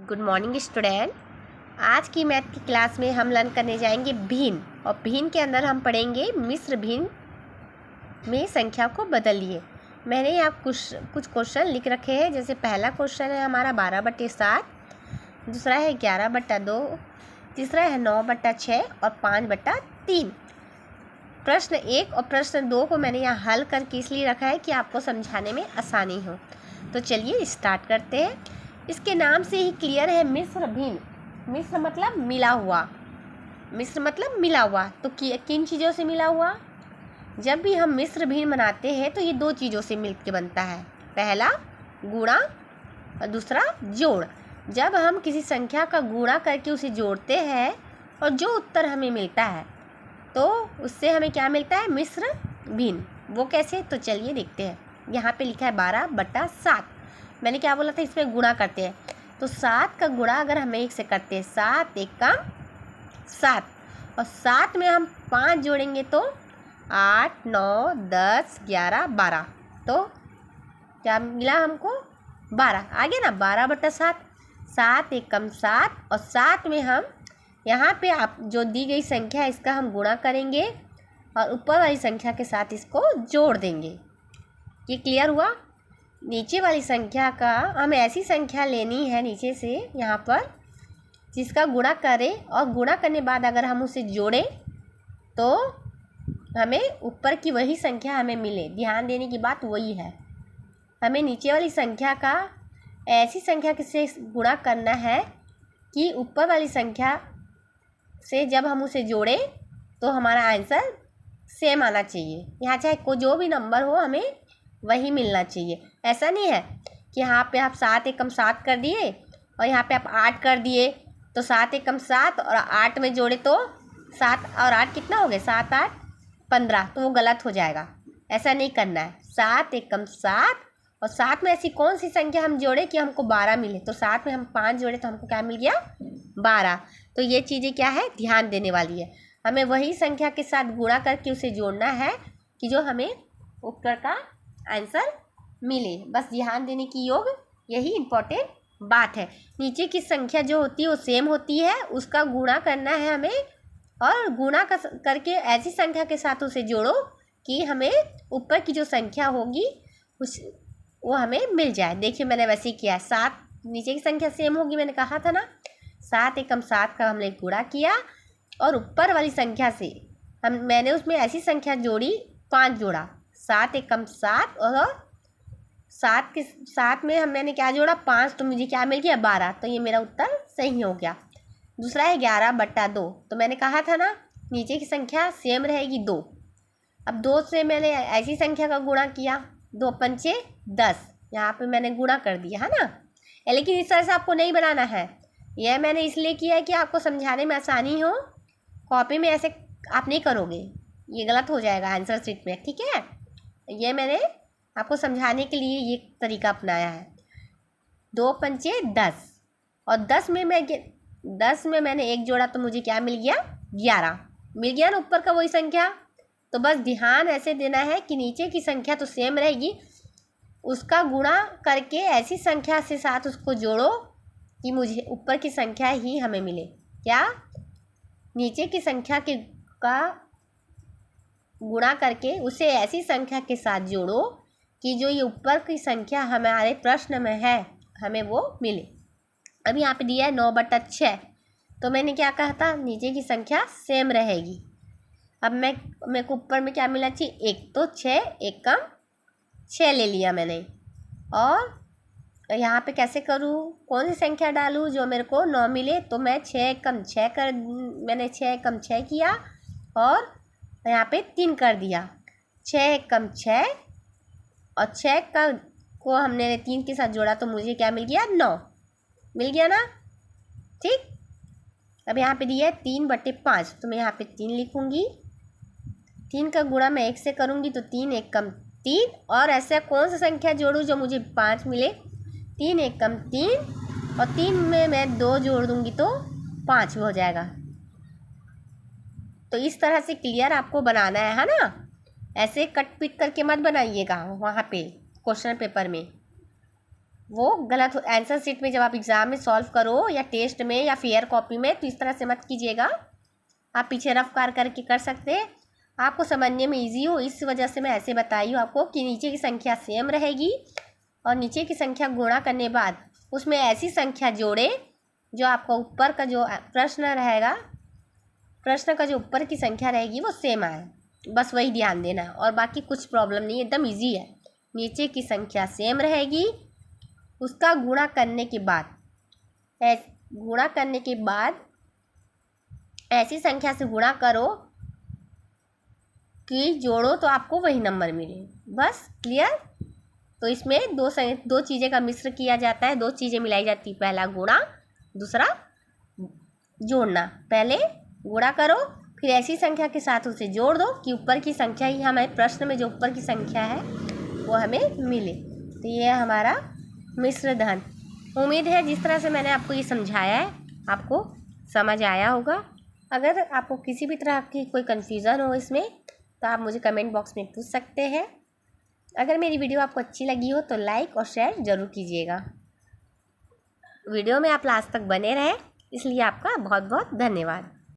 Good morning student. आज की math की क्लास में हम लर्न करने जाएंगे भिन्न, और भिन्न के अंदर हम पढ़ेंगे मिश्र भिन्न में संख्या को बदलिए। मैंने यहाँ कुछ क्वेश्चन लिख रखे हैं। जैसे पहला क्वेश्चन है हमारा 12/7, दूसरा है 11/2, तीसरा है 9/6 और 5/3। प्रश्न 1 और प्रश्न 2 को मैंने यहाँ हल करके इसलिए रखा है कि आपको समझाने में आसानी हो। तो चलिए स्टार्ट करते हैं। इसके नाम से ही क्लियर है, मिश्र भिन्न। मिश्र मतलब मिला हुआ, मिश्र मतलब मिला हुआ। तो किन चीज़ों से मिला हुआ? जब भी हम मिश्र भिन्न बनाते हैं तो ये दो चीज़ों से मिलकर बनता है। पहला गुणा और दूसरा जोड़। जब हम किसी संख्या का गुणा करके उसे जोड़ते हैं और जो उत्तर हमें मिलता है तो उससे हमें क्या मिलता है? मिश्र भिन्न। वो कैसे? तो चलिए देखते हैं। यहाँ पे लिखा है 12/7। मैंने क्या बोला था? इसमें गुणा करते हैं। तो 7 का गुणा अगर हम 1 से करते हैं, 7 × 7, और 7 में हम 5 जोड़ेंगे तो 8, 9, 10, 11, 12। तो क्या मिला हमको? 12। आगे ना 12/7, 7 × 7, और 7 में हम यहाँ पे आप जो दी गई संख्या है इसका हम गुणा करेंगे और ऊपर वाली संख्या के साथ इसको जोड़ देंगे। ये क्लियर हुआ? नीचे वाली संख्या का हमें ऐसी संख्या लेनी है नीचे से यहाँ पर जिसका गुणा करें, और गुणा करने बाद अगर हम उसे जोड़ें तो हमें ऊपर की वही संख्या हमें मिले। ध्यान देने की बात वही है, हमें नीचे वाली संख्या का ऐसी संख्या से गुणा करना है कि ऊपर वाली संख्या से जब हम उसे जोड़ें तो हमारा आंसर सेम आना चाहिए। यहाँ चाहे को जो भी नंबर हो हमें वही मिलना चाहिए। ऐसा नहीं है कि यहाँ पे आप 7 × 7 कर दिए और यहाँ पे आप 8 कर दिए, तो 7 × 7 और 8 में जोड़े तो 7 और 8 कितना हो गया? 7, 8, 15। तो वो गलत हो जाएगा। ऐसा नहीं करना है। 7 × 7 और 7 में ऐसी कौन सी संख्या हम जोड़े कि हमको 12 मिले? तो 7 में हम 5 जोड़े तो हमको क्या मिल गया? 12। तो ये चीज़ें क्या है? ध्यान देने वाली है। हमें वही संख्या के साथ गुणा करके उसे जोड़ना है कि जो हमें उत्तर का आंसर मिले। बस ध्यान देने की योग यही इम्पोर्टेंट बात है। नीचे की संख्या जो होती है वो सेम होती है, उसका गुणा करना है हमें, और गुणा करके ऐसी संख्या के साथ उसे जोड़ो कि हमें ऊपर की जो संख्या होगी उस वो हमें मिल जाए। देखिए मैंने वैसे ही किया है। 7 नीचे की संख्या सेम होगी, मैंने कहा था ना। 7 × 7 का हमने गुणा किया और ऊपर वाली संख्या से मैंने उसमें ऐसी संख्या जोड़ी, 5 जोड़ा। 7 × 7 और 7 में मैंने क्या जोड़ा? 5। तो मुझे क्या मिल गया? 12। तो ये मेरा उत्तर सही हो गया। दूसरा है 11/2। तो मैंने कहा था ना नीचे की संख्या सेम रहेगी 2। अब 2 से मैंने ऐसी संख्या का गुणा किया, 2 × 5 = 10। यहाँ पे मैंने गुणा कर दिया है ना। लेकिन इस तरह से आपको नहीं बनाना है। यह मैंने इसलिए किया है कि आपको समझाने में आसानी हो। कॉपी में ऐसे आप नहीं करोगे, ये गलत हो जाएगा आंसर शीट में, ठीक है। ये मैंने आपको समझाने के लिए ये तरीका अपनाया है। 2 × 5 = 10, और 10 में मैंने 1 जोड़ा तो मुझे क्या मिल गया? 11 मिल गया ना, ऊपर का वही संख्या। तो बस ध्यान ऐसे देना है कि नीचे की संख्या तो सेम रहेगी, उसका गुणा करके ऐसी संख्या से साथ उसको जोड़ो कि मुझे ऊपर की संख्या ही हमें मिले। क्या? नीचे की संख्या का गुणा करके उसे ऐसी संख्या के साथ जोड़ो कि जो ये ऊपर की संख्या हमारे प्रश्न में है हमें वो मिले। अब यहाँ पे दिया है 9/6। तो मैंने क्या कहा था? नीचे की संख्या सेम रहेगी। अब मेरे को ऊपर में क्या मिला चाहिए? 1। तो 6 1 × 6 ले लिया मैंने। और यहाँ पे कैसे करूँ? कौन सी संख्या डालूँ जो मेरे को 9 मिले? तो मैं 6 × 6 मैंने 6 × 6 किया और यहाँ पे 3 कर दिया। 6 × 6 और 6 को हमने 3 के साथ जोड़ा तो मुझे क्या मिल गया? 9 मिल गया ना, ठीक। अब यहाँ पे दिया है 3/5। तो मैं यहाँ पे 3 लिखूँगी। 3 का गुणा मैं 1 से करूँगी तो 3 1 × 3, और ऐसा कौन सा संख्या जोड़ूँ जो मुझे 5 मिले? 3 1 × 3, और 3 में मैं 2 जोड़ दूँगी तो 5 हो जाएगा। तो इस तरह से क्लियर आपको बनाना है ना। ऐसे कट पिट करके मत बनाइएगा वहाँ पे क्वेश्चन पेपर में। वो गलत आंसर शीट में जब आप एग्ज़ाम में सॉल्व करो या टेस्ट में या फेयर कॉपी में, तो इस तरह से मत कीजिएगा। आप पीछे रफ करके कर सकते हैं, आपको समझने में इजी हो, इस वजह से मैं ऐसे बताई हूँ आपको कि नीचे की संख्या सेम रहेगी और नीचे की संख्या गुणा करने बाद उसमें ऐसी संख्या जोड़े जो आपका ऊपर का जो प्रश्न रहेगा, प्रश्न का जो ऊपर की संख्या रहेगी वो सेम आए, बस वही ध्यान देना और बाकी कुछ प्रॉब्लम नहीं, एकदम ईजी है। नीचे की संख्या सेम रहेगी, उसका गुणा करने के बाद ऐसी संख्या से गुणा करो कि जोड़ो तो आपको वही नंबर मिले, बस क्लियर। तो इसमें दो चीज़ें का मिश्र किया जाता है, दो चीज़ें मिलाई जाती है, पहला गुणा, दूसरा जोड़ना। पहले गुणा करो, फिर ऐसी संख्या के साथ उसे जोड़ दो कि ऊपर की संख्या ही हमारे प्रश्न में जो ऊपर की संख्या है वो हमें मिले। तो ये हमारा मिश्र धन। उम्मीद है जिस तरह से मैंने आपको ये समझाया है आपको समझ आया होगा। अगर आपको किसी भी तरह की कोई कन्फ्यूज़न हो इसमें तो आप मुझे कमेंट बॉक्स में पूछ सकते हैं। अगर मेरी वीडियो आपको अच्छी लगी हो तो लाइक और शेयर ज़रूर कीजिएगा। वीडियो में आप लास्ट तक बने रहें, इसलिए आपका बहुत बहुत धन्यवाद।